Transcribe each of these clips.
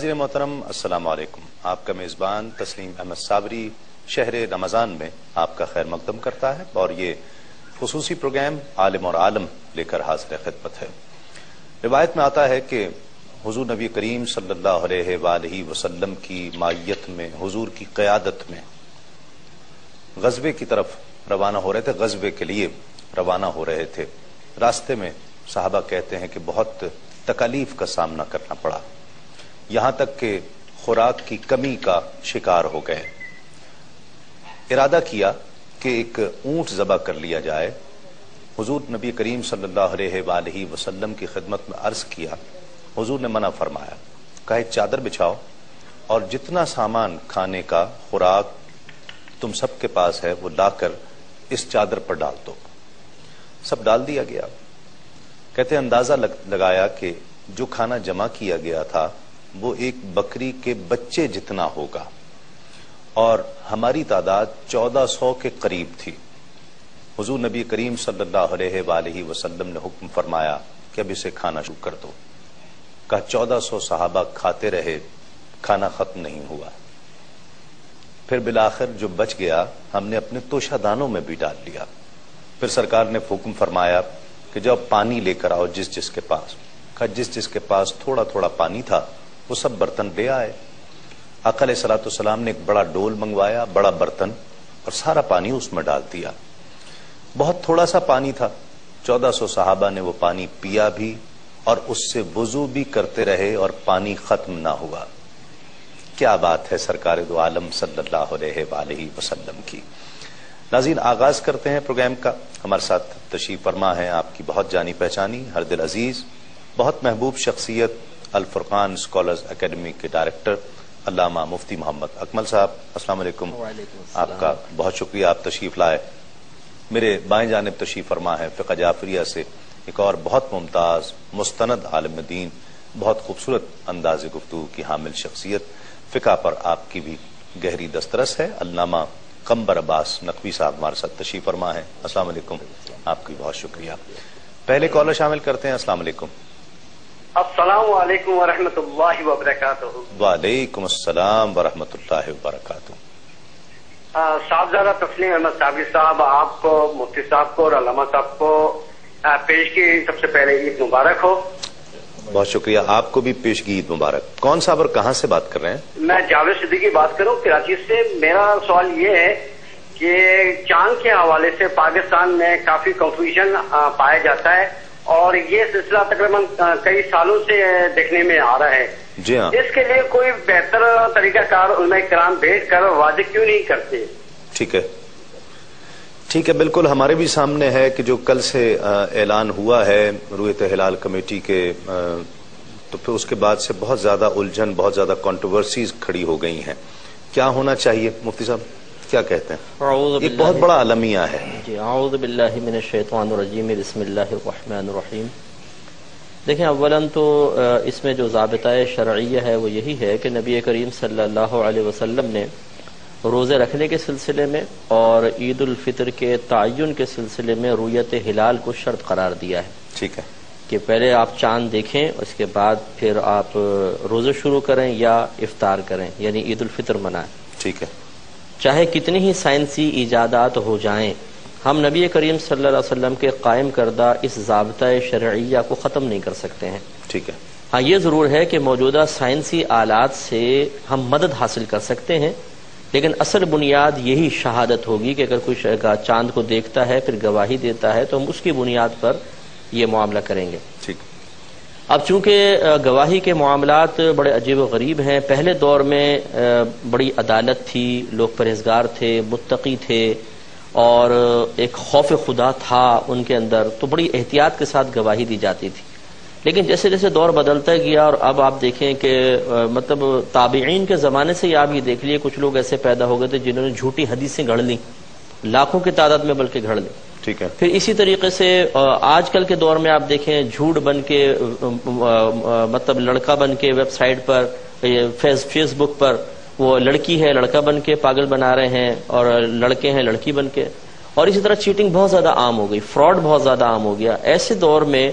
ناظرین محترم السلام علیکم. آپ کا میزبان تسلیم احمد صابری شہر رمضان میں آپ کا خیر مقدم کرتا ہے اور یہ خصوصی پروگرام عالم اور عالم لے کر حاضر خدمت ہے. روایت میں آتا ہے کہ حضور نبی کریم صلی اللہ علیہ وآلہ وسلم کی معیت میں، حضور کی قیادت میں غزوے کی طرف روانہ ہو رہے تھے، غزوے کے لیے روانہ ہو رہے تھے. راستے میں صحابہ کہتے ہیں کہ بہت تکالیف کا سامنا کرنا پڑا، یہاں تک کہ خوراک کی کمی کا شکار ہو گئے. ارادہ کیا کہ ایک اونٹ ذبح کر لیا جائے. حضور نبی کریم صلی اللہ علیہ وآلہ وسلم کی خدمت میں عرض کیا. حضور نے منع فرمایا، کہا ایک چادر بچھاؤ اور جتنا سامان کھانے کا خوراک تم سب کے پاس ہے وہ لا کر اس چادر پر ڈال دو. سب ڈال دیا گیا. کہتے اندازہ لگایا کہ جو کھانا جمع کیا گیا تھا وہ ایک بکری کے بچے جتنا ہوگا اور ہماری تعداد 1400 کے قریب تھی. حضور نبی کریم صلی اللہ علیہ وآلہ وسلم نے حکم فرمایا کہ اب اسے کھانا شروع کر دو. کہا 1400 صحابہ کھاتے رہے، کھانا ختم نہیں ہوا. پھر بالآخر جو بچ گیا ہم نے اپنے توشہ دانوں میں بھی ڈال لیا. پھر سرکار نے حکم فرمایا کہ جب پانی لے کر آؤ جس جس کے پاس. کہا جس جس کے پاس تھوڑا تھوڑا پانی تھا وہ سب برتن لے آئے. آقا علیہ الصلوۃ والسلام نے ایک بڑا ڈول منگوایا، بڑا برتن، اور سارا پانی اس میں ڈال دیا. بہت تھوڑا سا پانی تھا. 1400 صحابہ نے وہ پانی پیا بھی اور اس سے وضو بھی کرتے رہے اور پانی ختم نہ ہوا. کیا بات ہے سرکار دو عالم صلی اللہ علیہ وآلہ وسلم کی. ناظرین، آغاز کرتے ہیں پروگرام کا. ہمارے ساتھ تشریف فرما ہے آپ کی بہت جانی پہچانی، ہر دل عزیز، بہت محبوب شخصیت، الفرقان اسکالرز اکیڈمی کے ڈائریکٹر علامہ مفتی محمد اکمل صاحب. السلام علیکم. آپ کا بہت شکریہ، آپ تشریف لائے. میرے بائیں جانب تشریف فرما ہے فقہ جعفریہ سے ایک اور بہت ممتاز مستند عالم دین، بہت خوبصورت انداز گفتگو کی حامل شخصیت، فقہ پر آپ کی بھی گہری دسترس ہے، علامہ قمبر عباس نقوی صاحب ہمارے ساتھ تشریف فرما ہے. السلام علیکم. آپ کی بہت شکریہ. پہلے کالر شامل کرتے ہیں. السلام علیکم. السلام علیکم ورحمۃ اللہ وبرکاتہ. وعلیکم السلام ورحمۃ اللہ وبرکاتہ. صاحبزادہ تسلیم احمد صابری صاحب، آپ کو، مفتی صاحب کو اور علامہ صاحب کو پیش کی سب سے پہلے عید مبارک ہو. بہت شکریہ. آپ کو بھی پیشگی عید مبارک. کون صاحب اور کہاں سے بات کر رہے ہیں؟ میں جاوید صدیقی بات کروں کراچی سے. میرا سوال یہ ہے کہ چاند کے حوالے سے پاکستان میں کافی کنفیوژن پایا جاتا ہے اور یہ سلسلہ تقریباً کئی سالوں سے دیکھنے میں آ رہا ہے. جی ہاں. اس کے لیے کوئی بہتر طریقہ کار علماء کرام بیٹھ کر واضح کیوں نہیں کرتے؟ ٹھیک ہے، ٹھیک ہے، بالکل ہمارے بھی سامنے ہے کہ جو کل سے اعلان ہوا ہے رؤیت ہلال کمیٹی کے، تو پھر اس کے بعد سے بہت زیادہ الجھن، بہت زیادہ کنٹروورسیز کھڑی ہو گئی ہیں. کیا ہونا چاہیے مفتی صاحب، کیا کہتے ہیں؟ یہ بہت بڑا المیہ ہے. جی، اعوذ باللہ من الشیطان الرجیم، بسم اللہ الرحمن الرحیم. دیکھیں، اولاً تو اس میں جو ضابطہ شرعیہ ہے وہ یہی ہے کہ نبی کریم صلی اللہ علیہ وسلم نے روزے رکھنے کے سلسلے میں اور عید الفطر کے تعین کے سلسلے میں رؤیت ہلال کو شرط قرار دیا ہے. ٹھیک ہے، کہ پہلے آپ چاند دیکھیں، اس کے بعد پھر آپ روزے شروع کریں یا افطار کریں، یعنی عید الفطر منائیں. ٹھیک ہے. چاہے کتنی ہی سائنسی ایجادات ہو جائیں، ہم نبی کریم صلی اللہ علیہ وسلم کے قائم کردہ اس ضابطۂ شرعیہ کو ختم نہیں کر سکتے ہیں. ٹھیک ہے. ہاں، یہ ضرور ہے کہ موجودہ سائنسی آلات سے ہم مدد حاصل کر سکتے ہیں، لیکن اصل بنیاد یہی شہادت ہوگی کہ اگر کوئی چاند کو دیکھتا ہے پھر گواہی دیتا ہے تو ہم اس کی بنیاد پر یہ معاملہ کریں گے. ٹھیک. اب چونکہ گواہی کے معاملات بڑے عجیب و غریب ہیں، پہلے دور میں بڑی عدالت تھی، لوگ پرہیزگار تھے، متقی تھے اور ایک خوف خدا تھا ان کے اندر، تو بڑی احتیاط کے ساتھ گواہی دی جاتی تھی. لیکن جیسے جیسے دور بدلتا گیا اور اب آپ دیکھیں کہ مطلب تابعین کے زمانے سے ہی آپ یہ دیکھ لیے کچھ لوگ ایسے پیدا ہو گئے تھے جنہوں نے جھوٹی حدیثیں گھڑ لیں، لاکھوں کی تعداد میں بلکہ گھڑ لیں. ٹھیک ہے. پھر اسی طریقے سے آج کل کے دور میں آپ دیکھیں جھوٹ بن کے مطلب لڑکا بن کے ویب سائٹ پر، فیس بک پر وہ لڑکی ہے لڑکا بن کے پاگل بنا رہے ہیں اور لڑکے ہیں لڑکی بن کے. اور اسی طرح چیٹنگ بہت زیادہ عام ہو گئی، فراڈ بہت زیادہ عام ہو گیا. ایسے دور میں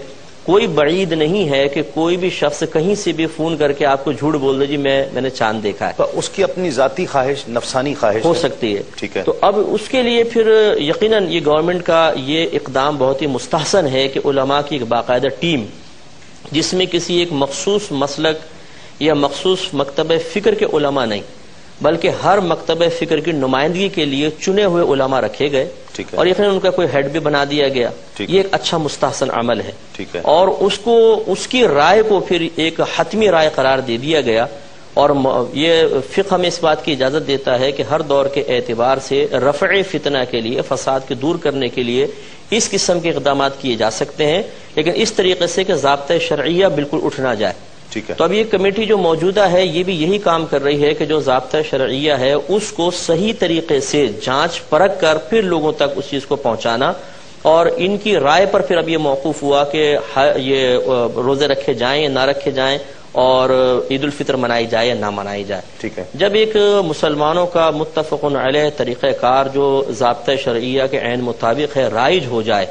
کوئی بعید نہیں ہے کہ کوئی بھی شخص کہیں سے بھی فون کر کے آپ کو جھوٹ بول دے جی میں نے چاند دیکھا ہے. اس کی اپنی ذاتی خواہش، نفسانی خواہش ہو سکتی ہے. ٹھیک ہے. تو اب اس کے لیے پھر یقیناً یہ گورنمنٹ کا یہ اقدام بہت ہی مستحسن ہے کہ علماء کی ایک باقاعدہ ٹیم، جس میں کسی ایک مخصوص مسلک یا مخصوص مکتبہ فکر کے علماء نہیں بلکہ ہر مکتبہ فکر کی نمائندگی کے لیے چنے ہوئے علماء رکھے گئے، اور یقیناً ان کا کوئی ہیڈ بھی بنا دیا گیا. یہ ایک اچھا مستحسن عمل ہے. اور اس کی رائے کو پھر ایک حتمی رائے قرار دے دیا گیا. اور یہ فقہ ہمیں اس بات کی اجازت دیتا ہے کہ ہر دور کے اعتبار سے رفع فتنہ کے لیے، فساد کے دور کرنے کے لیے اس قسم کے اقدامات کیے جا سکتے ہیں، لیکن اس طریقے سے کہ ضابطۂ شرعیہ بالکل اٹھ نہ جائے. تو اب یہ کمیٹی جو موجودہ ہے یہ بھی یہی کام کر رہی ہے کہ جو ضابطہ شرعیہ ہے اس کو صحیح طریقے سے جانچ پرکھ کر پھر لوگوں تک اس چیز کو پہنچانا. اور ان کی رائے پر پھر اب یہ موقوف ہوا کہ یہ روزے رکھے جائیں یا نہ رکھے جائیں، اور عید الفطر منائی جائے یا نہ منائی جائے. ٹھیک ہے. جب ایک مسلمانوں کا متفق علیہ طریقہ کار جو ضابطہ شرعیہ کے عین مطابق ہے رائج ہو جائے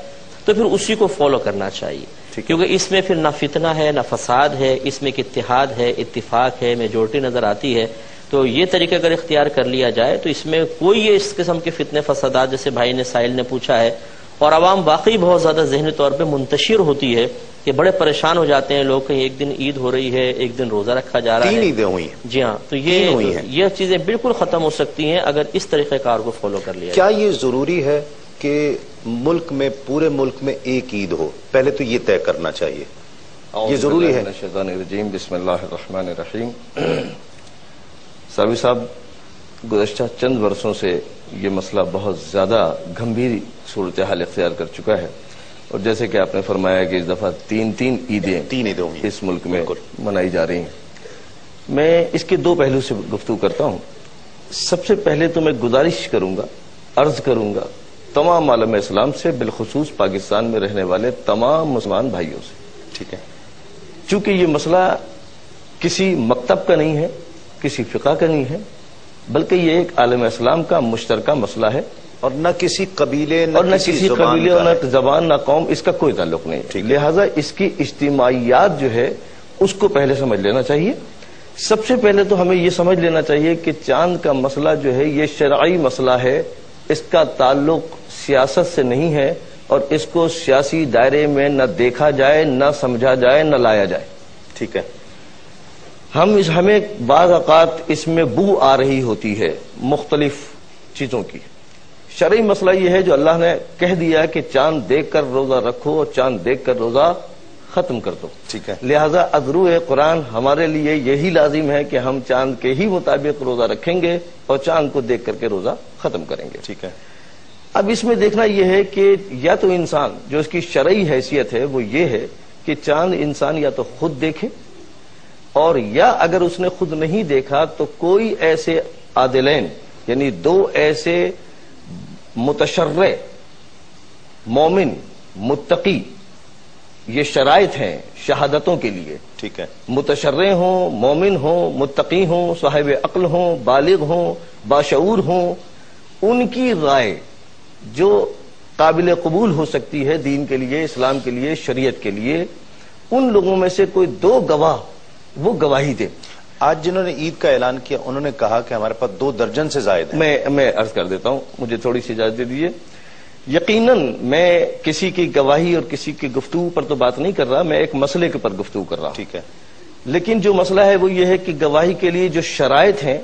تو پھر اسی کو فالو کرنا چاہیے، کیونکہ اس میں پھر نہ فتنہ ہے نہ فساد ہے، اس میں ایک اتحاد ہے، اتفاق ہے، میجورٹی نظر آتی ہے. تو یہ طریقہ اگر اختیار کر لیا جائے تو اس میں کوئی اس قسم کے فتنے فسادات جیسے بھائی نے سائل نے پوچھا ہے، اور عوام واقعی بہت زیادہ ذہنی طور پہ منتشر ہوتی ہے کہ بڑے پریشان ہو جاتے ہیں لوگ کہ ایک دن عید ہو رہی ہے، ایک دن روزہ رکھا جا رہا ہے. 3 عیدیں ہوئی ہیں. جی ہاں. تو یہ چیزیں بالکل ختم ہو سکتی ہیں اگر اس طریقہ کار کو فالو کر لیا. کیا یہ ضروری ہے کہ ملک میں، پورے ملک میں ایک عید ہو؟ پہلے تو یہ طے کرنا چاہیے. یہ ضروری ہے. بسم اللہ الرحمن الرحیم. سابق صاحب، گزشتہ چند برسوں سے یہ مسئلہ بہت زیادہ گمبھیر صورتحال اختیار کر چکا ہے، اور جیسے کہ آپ نے فرمایا کہ اس دفعہ تین عیدیں اس ملک میں منائی جا رہی ہیں. میں اس کے 2 پہلو سے گفتگو کرتا ہوں. سب سے پہلے تو میں گزارش کروں گا، عرض کروں گا تمام عالم اسلام سے، بالخصوص پاکستان میں رہنے والے تمام مسلمان بھائیوں سے. ٹھیک ہے. چونکہ یہ مسئلہ کسی مکتب کا نہیں ہے، کسی فقہ کا نہیں ہے، بلکہ یہ ایک عالم اسلام کا مشترکہ مسئلہ ہے، اور نہ کسی قبیلے اور نہ کسی قبیلے اور نہ زبان نہ قوم، اس کا کوئی تعلق نہیں. لہٰذا اس کی اجتماعیات جو ہے اس کو پہلے سمجھ لینا چاہیے. سب سے پہلے تو ہمیں یہ سمجھ لینا چاہیے کہ چاند کا مسئلہ جو ہے یہ شرعی مسئلہ ہے، اس کا تعلق سیاست سے نہیں ہے، اور اس کو سیاسی دائرے میں نہ دیکھا جائے، نہ سمجھا جائے، نہ لایا جائے. ٹھیک ہے. ہمیں بعض اوقات اس میں بو آ رہی ہوتی ہے مختلف چیزوں کی. شرعی مسئلہ یہ ہے جو اللہ نے کہہ دیا کہ چاند دیکھ کر روزہ رکھو اور چاند دیکھ کر روزہ ختم کر دو. ٹھیک ہے. لہذا ازروع قرآن ہمارے لیے یہی لازم ہے کہ ہم چاند کے ہی مطابق روزہ رکھیں گے اور چاند کو دیکھ کر کے روزہ ختم کریں گے. ٹھیک ہے. اب اس میں دیکھنا یہ ہے کہ یا تو انسان جو اس کی شرعی حیثیت ہے وہ یہ ہے کہ چاند انسان یا تو خود دیکھے، اور یا اگر اس نے خود نہیں دیکھا تو کوئی ایسے عادلین، یعنی 2 ایسے متشرع، مومن، متقی، یہ شرائط ہیں شہادتوں کے لیے. ٹھیک ہے. متشرع ہوں، مومن ہوں، متقی ہوں، صاحب عقل ہوں، بالغ ہوں، باشعور ہوں، ان کی رائے جو قابل قبول ہو سکتی ہے دین کے لیے، اسلام کے لیے، شریعت کے لیے، ان لوگوں میں سے کوئی 2 گواہ وہ گواہی دے. آج جنہوں نے عید کا اعلان کیا انہوں نے کہا کہ ہمارے پاس 2 درجن سے زائد ہیں. میں عرض کر دیتا ہوں، مجھے تھوڑی سی اجازت دے دیجیے. یقیناً میں کسی کی گواہی اور کسی کی گفتگو پر تو بات نہیں کر رہا، میں ایک مسئلے کے پر گفتگو کر رہا ہوں. ٹھیک ہے. لیکن جو مسئلہ ہے وہ یہ ہے کہ گواہی کے لیے جو شرائط ہیں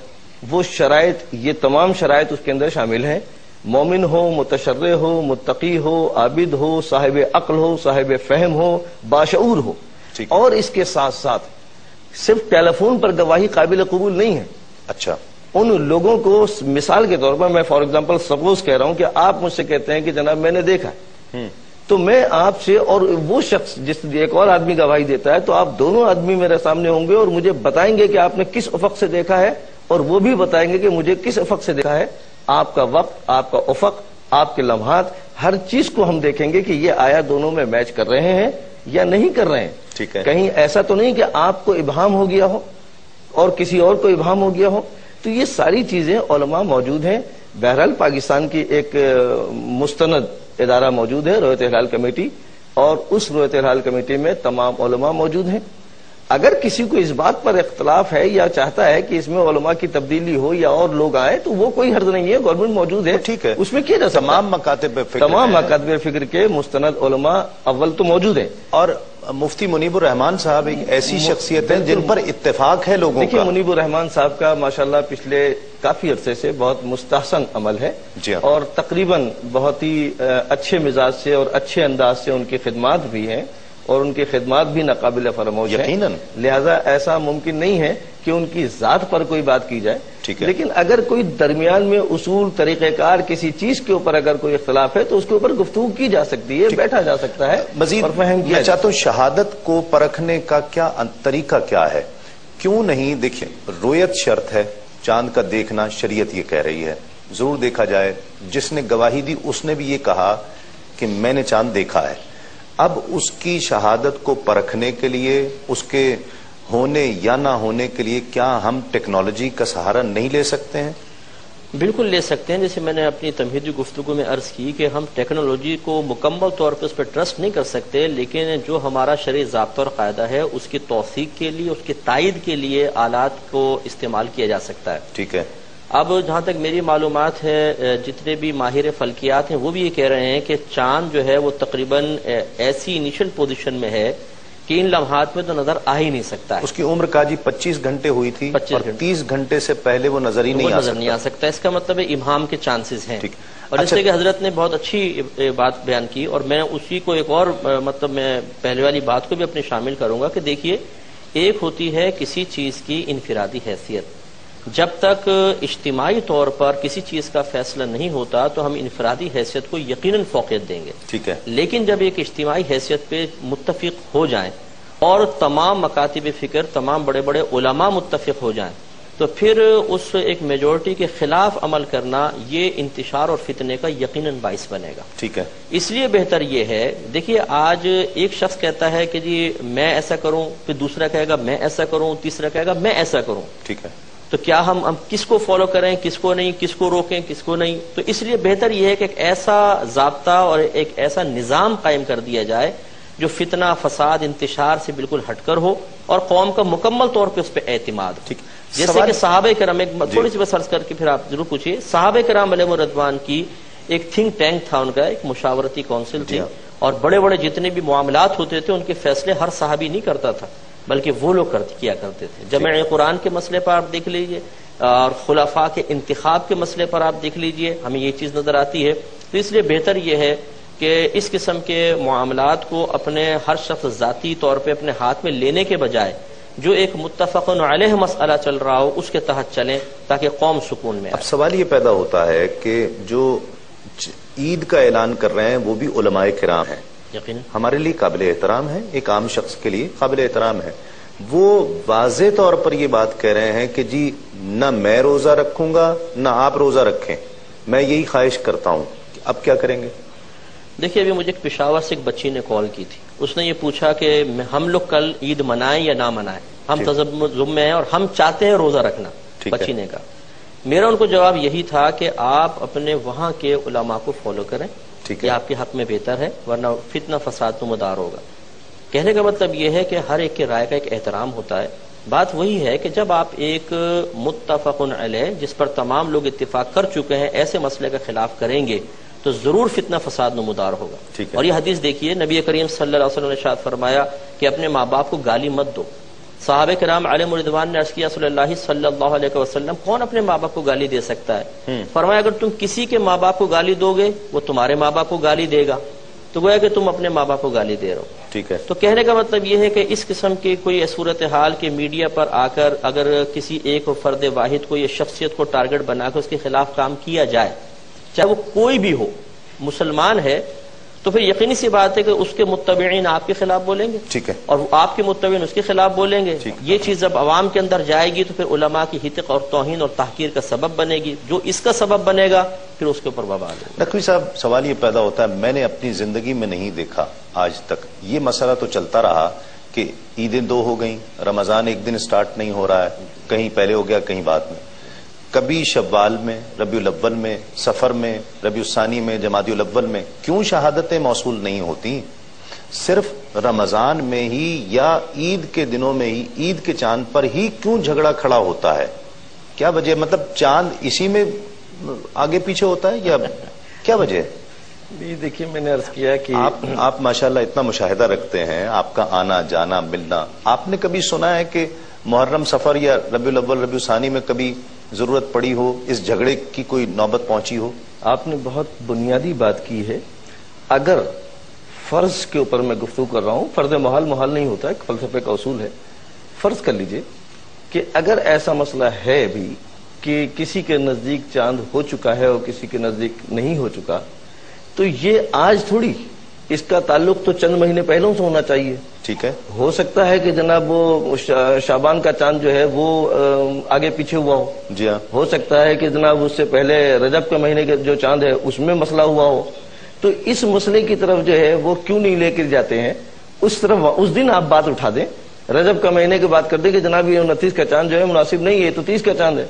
وہ شرائط، یہ تمام شرائط اس کے اندر شامل ہیں. مومن ہو، متشرع ہو، متقی ہو، عابد ہو، صاحب عقل ہو، صاحب فہم ہو، باشعور ہو. اور اس کے ساتھ ساتھ صرف ٹیلی فون پر گواہی قابل قبول نہیں ہے. اچھا. ان لوگوں کو مثال کے طور پر میں فار ایگزامپل سپوز کہہ رہا ہوں کہ آپ مجھ سے کہتے ہیں کہ جناب میں نے دیکھا، تو میں آپ سے اور وہ شخص جس ایک اور آدمی گواہی دیتا ہے تو آپ دونوں آدمی میرے سامنے ہوں گے اور مجھے بتائیں گے کہ آپ نے کس افق سے دیکھا ہے، اور وہ بھی بتائیں گے کہ مجھے کس افق سے دیکھا ہے. آپ کا وقت، آپ کا افق، آپ کے لمحات، ہر چیز کو ہم دیکھیں گے کہ یہ آیا دونوں میں میچ کر رہے ہیں یا نہیں کر رہے ہیں. ٹھیک ہے. کہیں ایسا تو نہیں کہ آپ کو ابہام ہو گیا ہو اور کسی اور کو ابہام ہو گیا ہو. تو یہ ساری چیزیں علماء موجود ہیں. بہرحال پاکستان کی ایک مستند ادارہ موجود ہے، رویت ہلال کمیٹی، اور اس رویت الحال کمیٹی میں تمام علماء موجود ہیں. اگر کسی کو اس بات پر اختلاف ہے یا چاہتا ہے کہ اس میں علماء کی تبدیلی ہو یا اور لوگ آئے تو وہ کوئی حرج نہیں ہے, گورنمنٹ موجود ہے, ٹھیک ہے, اس میں کیا جا سکتا ہے. تمام مکاتب فکر تمام مکاتب فکر کے مستند علماء اول تو موجود ہیں. اور مفتی منیب الرحمان صاحب ایک ایسی شخصیت ہیں جن پر اتفاق ہے لوگوں کا. دیکھیے منیب الرحمان صاحب کا ماشاءاللہ پچھلے کافی عرصے سے بہت مستحسن عمل ہے, اور تقریباً بہت ہی اچھے مزاج سے اور اچھے انداز سے ان کی خدمات بھی ہیں, اور ان کی خدمات بھی ناقابل فراموش ہیں. یقیناً لہذا ایسا ممکن نہیں ہے کہ ان کی ذات پر کوئی بات کی جائے. ٹھیک ہے, لیکن اگر کوئی درمیان میں اصول طریقہ کار کسی چیز کے اوپر اگر کوئی اختلاف ہے تو اس کے اوپر گفتگو کی جا سکتی ہے, بیٹھا جا سکتا ہے. مزید میں چاہتا ہوں شہادت کو پرکھنے کا کیا طریقہ کیا ہے, کیوں نہیں؟ دیکھیں رویت شرط ہے, چاند کا دیکھنا شریعت یہ کہہ رہی ہے ضرور دیکھا جائے. جس نے گواہی دی اس نے بھی یہ کہا کہ میں نے چاند دیکھا ہے. اب اس کی شہادت کو پرکھنے کے لیے, اس کے ہونے یا نہ ہونے کے لیے کیا ہم ٹیکنالوجی کا سہارا نہیں لے سکتے ہیں؟ بالکل لے سکتے ہیں. جیسے میں نے اپنی تمہیدی گفتگو میں عرض کی کہ ہم ٹیکنالوجی کو مکمل طور پہ اس پہ ٹرسٹ نہیں کر سکتے, لیکن جو ہمارا شرعی ضابطہ اور قاعدہ ہے اس کی توثیق کے لیے, اس کی تائید کے لیے آلات کو استعمال کیا جا سکتا ہے. ٹھیک ہے. اب جہاں تک میری معلومات ہے, جتنے بھی ماہر فلکیات ہیں وہ بھی یہ کہہ رہے ہیں کہ چاند جو ہے وہ تقریباً ایسی انیشل پوزیشن میں ہے کہ ان لمحات میں تو نظر آ ہی نہیں سکتا ہے. اس کی عمر کا جی 25 گھنٹے ہوئی تھی, 30 گھنٹے سے پہلے وہ نظر ہی نہیں آ سکتا. اس کا مطلب ہے ابہام کے چانسز ہیں. اور اس لیے کہ حضرت نے بہت اچھی بات بیان کی, اور میں اسی کو ایک اور مطلب میں پہلے والی بات کو بھی اپنے شامل کروں گا کہ دیکھیے ایک ہوتی ہے کسی چیز کی انفرادی حیثیت, جب تک اجتماعی طور پر کسی چیز کا فیصلہ نہیں ہوتا تو ہم انفرادی حیثیت کو یقیناً فوقیت دیں گے. ٹھیک ہے. لیکن جب ایک اجتماعی حیثیت پہ متفق ہو جائیں اور تمام مکاتب فکر, تمام بڑے بڑے علماء متفق ہو جائیں تو پھر اس ایک میجورٹی کے خلاف عمل کرنا یہ انتشار اور فتنے کا یقیناً باعث بنے گا. ٹھیک ہے. اس لیے بہتر یہ ہے, دیکھیے آج ایک شخص کہتا ہے کہ جی میں ایسا کروں, پھر دوسرا کہے گا میں ایسا کروں, تیسرا کہے گا میں ایسا کروں. ٹھیک ہے. تو کیا ہم کس کو فالو کریں, کس کو نہیں, کس کو روکیں, کس کو نہیں؟ تو اس لیے بہتر یہ ہے کہ ایک ایسا ضابطہ اور ایک ایسا نظام قائم کر دیا جائے جو فتنہ فساد انتشار سے بالکل ہٹ کر ہو اور قوم کا مکمل طور پہ اس پہ اعتماد. جیسے کہ صحابہ کرام, ایک تھوڑی سی بس عرض کر کے پھر آپ ضرور پوچھیے, صحابہ کرام علیہ الرضوان کی ایک تھنک ٹینک تھا, ان کا ایک مشاورتی کونسل تھی, اور بڑے بڑے جتنے بھی معاملات ہوتے تھے ان کے فیصلے ہر صحابی نہیں کرتا تھا بلکہ وہ لوگ کیا کرتے تھے. جمع قرآن کے مسئلے پر آپ دیکھ لیجئے, اور خلفاء کے انتخاب کے مسئلے پر آپ دیکھ لیجئے, ہمیں یہ چیز نظر آتی ہے. تو اس لیے بہتر یہ ہے کہ اس قسم کے معاملات کو اپنے ہر شخص ذاتی طور پہ اپنے ہاتھ میں لینے کے بجائے جو ایک متفق علیہ مسئلہ چل رہا ہو اس کے تحت چلیں تاکہ قوم سکون میں آئے. اب سوال یہ پیدا ہوتا ہے کہ جو عید کا اعلان کر رہے ہیں وہ بھی علماء کرام ہیں, یقیناً ہمارے لیے قابل احترام ہے, ایک عام شخص کے لیے قابل احترام ہے. وہ واضح طور پر یہ بات کہہ رہے ہیں کہ جی نہ میں روزہ رکھوں گا نہ آپ روزہ رکھیں, میں یہی خواہش کرتا ہوں. اب کیا کریں گے؟ دیکھیے ابھی مجھے پشاور سے ایک بچی نے کال کی تھی, اس نے یہ پوچھا کہ ہم لوگ کل عید منائیں یا نہ منائیں, ہم تذبذب میں ہیں اور ہم چاہتے ہیں روزہ رکھنا. بچی نے کہا, میرا ان کو جواب یہی تھا کہ آپ اپنے وہاں کے علماء کو فالو کریں, یہ آپ کے حق میں بہتر ہے, ورنہ فتنہ فساد تو مدار ہوگا. کہنے کا مطلب یہ ہے کہ ہر ایک کے رائے کا ایک احترام ہوتا ہے. بات وہی ہے کہ جب آپ ایک متفق علیہ جس پر تمام لوگ اتفاق کر چکے ہیں ایسے مسئلے کا خلاف کریں گے تو ضرور فتنہ فساد نمودار ہوگا. اور یہ حدیث دیکھیے, نبی کریم صلی اللہ علیہ وسلم نے ارشاد فرمایا کہ اپنے ماں باپ کو گالی مت دو. صحابہ کرام علیہم رضوان نے عرض کیا صلی اللہ علیہ وسلم کون اپنے ماں باپ کو گالی دے سکتا ہے؟ فرمایا اگر تم کسی کے ماں باپ کو گالی دو گے وہ تمہارے ماں باپ کو گالی دے گا, تو گویا کہ تم اپنے ماں باپ کو گالی دے رہے ہو. ٹھیک ہے. تو کہنے کا مطلب یہ ہے کہ اس قسم کی کوئی صورتحال کے میڈیا پر آ کر اگر کسی ایک فرد واحد کو یہ شخصیت کو ٹارگٹ بنا کر اس کے خلاف کام کیا جائے, چاہے وہ کوئی بھی ہو, مسلمان ہے, تو پھر یقینی سی بات ہے کہ اس کے متبعین آپ کے خلاف بولیں گے. ٹھیک ہے. اور آپ کے متبعین اس کے خلاف بولیں گے. یہ چیز جب عوام کے اندر جائے گی تو پھر علماء کی حتق اور توہین اور تحقیر کا سبب بنے گی. جو اس کا سبب بنے گا پھر اس کے اوپر وبال ہے. نقوی صاحب, سوال یہ پیدا ہوتا ہے, میں نے اپنی زندگی میں نہیں دیکھا آج تک, یہ مسئلہ تو چلتا رہا کہ عیدیں 2 ہو گئیں, رمضان ایک دن سٹارٹ نہیں ہو رہا ہے, کہیں پہلے ہو گیا کہیں بعد میں, کبھی شوال میں, ربیع الاول میں, سفر میں, ربیع الثانی میں, جمادی الاول میں, کیوں شہادتیں موصول نہیں ہوتی؟ صرف رمضان میں ہی یا عید کے دنوں میں ہی، عید کے چاند پر ہی کیوں جھگڑا کھڑا ہوتا ہے؟ کیا وجہ؟ مطلب چاند اسی میں آگے پیچھے ہوتا ہے یا کیا وجہ ہے؟ دیکھیے میں نے عرض کیا کہ آپ ماشاءاللہ اتنا مشاہدہ رکھتے ہیں، آپ کا آنا جانا ملنا، آپ نے کبھی سنا ہے کہ محرم سفر یا ربیع الاول ربیع الثانی میں کبھی ضرورت پڑی ہو، اس جھگڑے کی کوئی نوبت پہنچی ہو؟ آپ نے بہت بنیادی بات کی ہے. اگر فرض کے اوپر میں گفتگو کر رہا ہوں، فرض محال محال نہیں ہوتا، ایک فلسفے کا اصول ہے. فرض کر لیجئے کہ اگر ایسا مسئلہ ہے بھی کہ کسی کے نزدیک چاند ہو چکا ہے اور کسی کے نزدیک نہیں ہو چکا، تو یہ آج تھوڑی، اس کا تعلق تو چند مہینے پہلوں سے ہونا چاہیے. ٹھیک ہے، ہو سکتا ہے کہ جناب وہ شعبان کا چاند جو ہے وہ آگے پیچھے ہوا ہو. جی ہاں، ہو سکتا ہے کہ جناب اس سے پہلے رجب کے مہینے کے جو چاند ہے اس میں مسئلہ ہوا ہو. تو اس مسئلے کی طرف جو ہے وہ کیوں نہیں لے کر جاتے ہیں اس طرف؟ اس دن آپ بات اٹھا دیں، رجب کا مہینے کی بات کر دیں کہ جناب یہ 29 کا چاند جو ہے مناسب نہیں ہے، تو 30 کا چاند ہے.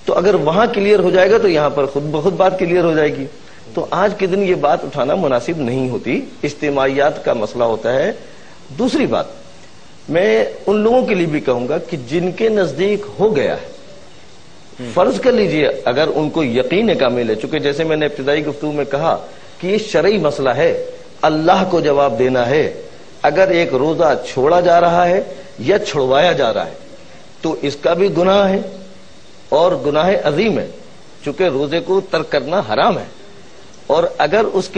تو اگر وہاں کلیئر ہو جائے گا تو یہاں پر خود بخود بات کلیئر ہو جائے گی. تو آج کے دن یہ بات اٹھانا مناسب نہیں ہوتی، اجتماعیات کا مسئلہ ہوتا ہے. دوسری بات میں ان لوگوں کے لیے بھی کہوں گا کہ جن کے نزدیک ہو گیا ہے، فرض کر لیجئے اگر ان کو یقین کامل ہے، چونکہ جیسے میں نے ابتدائی گفتگو میں کہا کہ یہ شرعی مسئلہ ہے، اللہ کو جواب دینا ہے. اگر ایک روزہ چھوڑا جا رہا ہے یا چھڑوایا جا رہا ہے تو اس کا بھی گناہ ہے اور گناہ عظیم ہے، چونکہ روزے کو ترک کرنا حرام ہے. اور اگر اس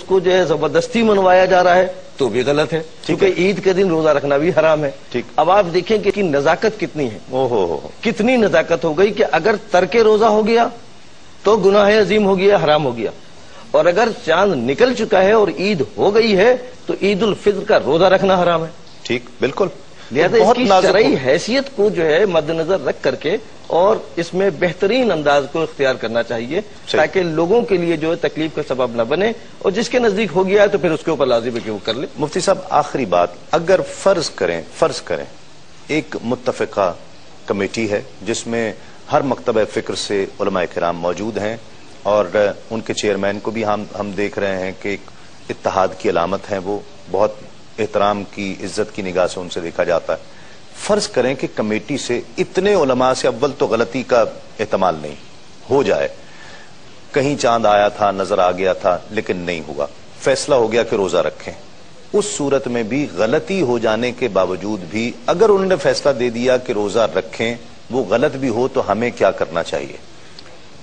کو جو ہے زبردستی منوایا جا رہا ہے تو بھی غلط ہے، کیونکہ عید کے دن روزہ رکھنا بھی حرام ہے. ٹھیک. اب آپ دیکھیں کہ کی نزاکت کتنی ہے. اوہو، کتنی نزاکت ہو گئی کہ اگر ترک روزہ ہو گیا تو گناہ عظیم ہو گیا، حرام ہو گیا. اور اگر چاند نکل چکا ہے اور عید ہو گئی ہے تو عید الفطر کا روزہ رکھنا حرام ہے. ٹھیک، بالکل. لہذا اس کی شرعی حیثیت کو جو ہے مد نظر رکھ کر کے اور اس میں بہترین انداز کو اختیار کرنا چاہیے تاکہ لوگوں کے لیے جو ہے تکلیف کا سبب نہ بنے، اور جس کے نزدیک ہو گیا ہے تو پھر اس کے اوپر لازم ہے کہ وہ کر لے. مفتی صاحب آخری بات، اگر فرض کریں ایک متفقہ کمیٹی ہے جس میں ہر مکتبہ فکر سے علماء کرام موجود ہیں اور ان کے چیئرمین کو بھی ہم دیکھ رہے ہیں کہ ایک اتحاد کی علامت ہیں، وہ بہت احترام کی عزت کی نگاہ سے ان سے دیکھا جاتا ہے. فرض کریں کہ کمیٹی سے اتنے علماء سے اول تو غلطی کا احتمال نہیں ہو جائے، کہیں چاند آیا تھا نظر آ گیا تھا لیکن نہیں ہوا، فیصلہ ہو گیا کہ روزہ رکھیں. اس صورت میں بھی غلطی ہو جانے کے باوجود بھی اگر انہوں نے فیصلہ دے دیا کہ روزہ رکھیں، وہ غلط بھی ہو تو ہمیں کیا کرنا چاہیے؟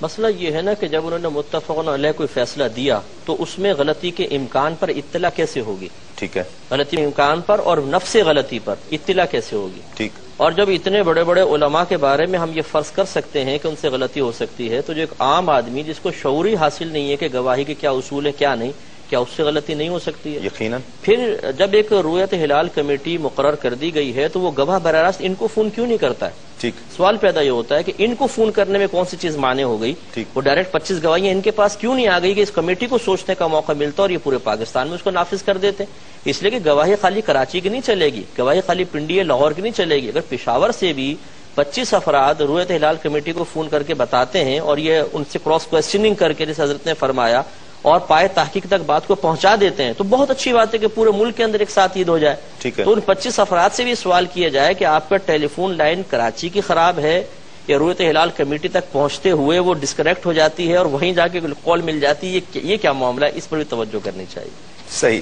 مسئلہ یہ ہے نا کہ جب انہوں نے متفقن علیہ کوئی فیصلہ دیا تو اس میں غلطی کے امکان پر اطلاع کیسے ہوگی؟ ٹھیک ہے، غلطی کے امکان پر اور نفس غلطی پر اطلاع کیسے ہوگی؟ ٹھیک. اور جب اتنے بڑے بڑے علماء کے بارے میں ہم یہ فرض کر سکتے ہیں کہ ان سے غلطی ہو سکتی ہے، تو جو ایک عام آدمی جس کو شعوری حاصل نہیں ہے کہ گواہی کے کیا اصول ہے کیا نہیں، کیا اس سے غلطی نہیں ہو سکتی ہے؟ یقیناً. پھر جب ایک رویت ہلال کمیٹی مقرر کر دی گئی ہے تو وہ گواہ براہ راست ان کو فون کیوں نہیں کرتا ہے؟ ٹھیک. سوال پیدا یہ ہوتا ہے کہ ان کو فون کرنے میں کون سی چیز مانے ہو گئی؟ وہ ڈائریکٹ 25 گواہیاں ان کے پاس کیوں نہیں آ گئی کہ اس کمیٹی کو سوچنے کا موقع ملتا اور یہ پورے پاکستان میں اس کو نافذ کر دیتے؟ اس لیے کہ گواہی خالی کراچی کی نہیں چلے گی، گواہی خالی پنڈی یا لاہور کی نہیں چلے گی. اگر پشاور سے بھی 25 افراد رویت ہلال کمیٹی کو فون کر کے بتاتے ہیں اور یہ ان سے کراس کوسچننگ کر کے جیسے حضرت نے فرمایا اور پائے تحقیق تک بات کو پہنچا دیتے ہیں، تو بہت اچھی بات ہے کہ پورے ملک کے اندر ایک ساتھ عید ہو جائے. تو ان 25 افراد سے بھی سوال کیا جائے کہ آپ کا ٹیلی فون لائن کراچی کی خراب ہے یا رویت ہلال کمیٹی تک پہنچتے ہوئے وہ ڈسکنیکٹ ہو جاتی ہے اور وہیں جا کے کال مل جاتی ہے، یہ کیا معاملہ ہے؟ اس پر بھی توجہ کرنی چاہیے. صحیح.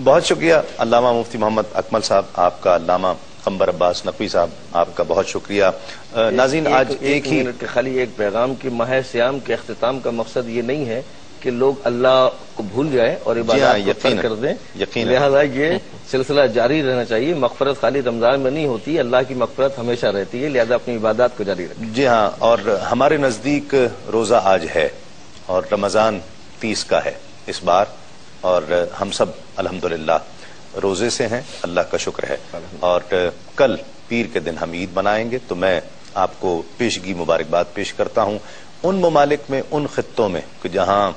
بہت شکریہ علامہ مفتی محمد اکمل صاحب آپ کا، علامہ قمبر عباس نقوی صاحب آپ کا بہت شکریہ. ناظرین آج ایک ہی خالی ایک پیغام کی ماہ سیام کے اختتام کا مقصد یہ نہیں ہے کہ لوگ اللہ کو بھول جائیں اور عبادات کو ترک کر دیں، لہذا یہ سلسلہ جاری رہنا چاہیے. مغفرت خالی رمضان میں نہیں ہوتی، اللہ کی مغفرت ہمیشہ رہتی ہے، لہذا اپنی عبادات کو جاری رکھیں. جی ہاں، اور ہمارے نزدیک روزہ آج ہے اور رمضان 30 کا ہے اس بار، اور ہم سب الحمدللہ روزے سے ہیں، اللہ کا شکر ہے. اور کل پیر کے دن ہم عید منائیں گے، تو میں آپ کو پیشگی مبارکباد پیش کرتا ہوں ان ممالک میں، ان خطوں میں کہ جہاں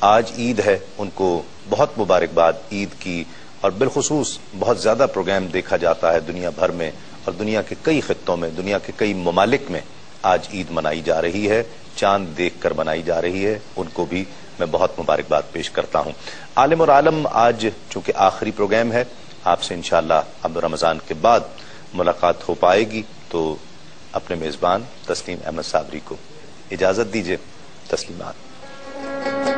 آج عید ہے، ان کو بہت مبارکباد عید کی. اور بالخصوص بہت زیادہ پروگرام دیکھا جاتا ہے دنیا بھر میں، اور دنیا کے کئی خطوں میں، دنیا کے کئی ممالک میں آج عید منائی جا رہی ہے، چاند دیکھ کر منائی جا رہی ہے. ان کو بھی میں بہت مبارکباد پیش کرتا ہوں۔ عالم اور عالم آج چونکہ آخری پروگرام ہے، آپ سے انشاءاللہ اب رمضان کے بعد ملاقات ہو پائے گی، تو اپنے میزبان تسلیم احمد صابری کو اجازت دیجیے۔ تسلیمات۔